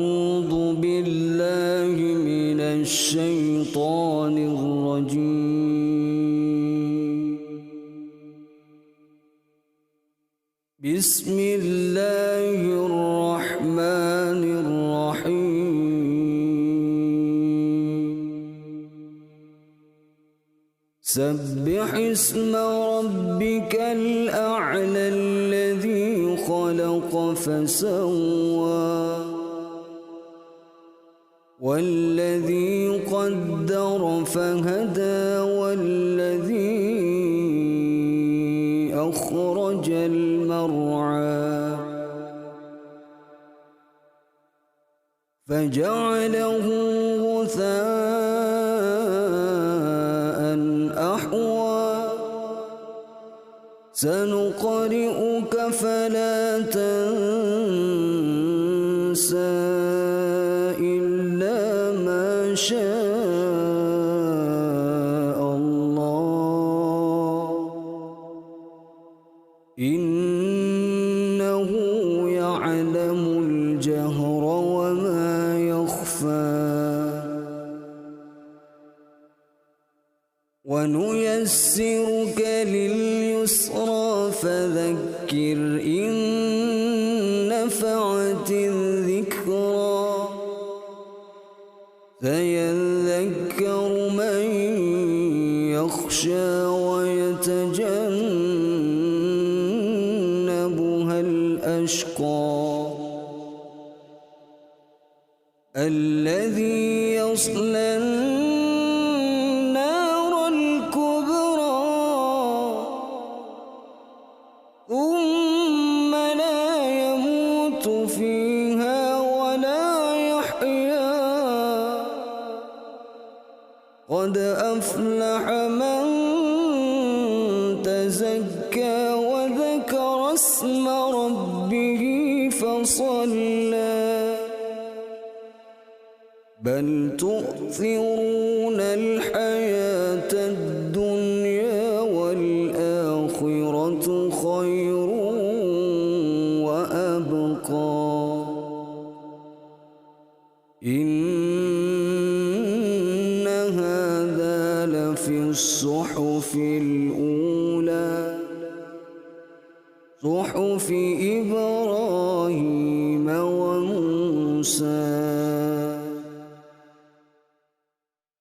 أعوذ بالله من الشيطان الرجيم. بسم الله الرحمن الرحيم. سبح اسم ربك الأعلى الذي خلق فسوى والذي قدر فهدى والذي أخرج المرعى فجعله غثاء أحوى سنقرئك فلا تنسى إلا ما شاء الله إنه يعلم الجهر وما يخفى ونيسرك لليسرى فذكر إن نفعت الذكرى سيذكر من يخشى ويتجنبها الأشقى الذي يصلى النار الكبرى ثم لا يموت فيها ولا يحيا قد أفلح من تزكى وذكر اسم ربه فصلى بل تؤثرون الحياة الدنيا والآخرة خير وأبقى إن هذا لفي الصحف الأولى صحف إبراهيم وموسى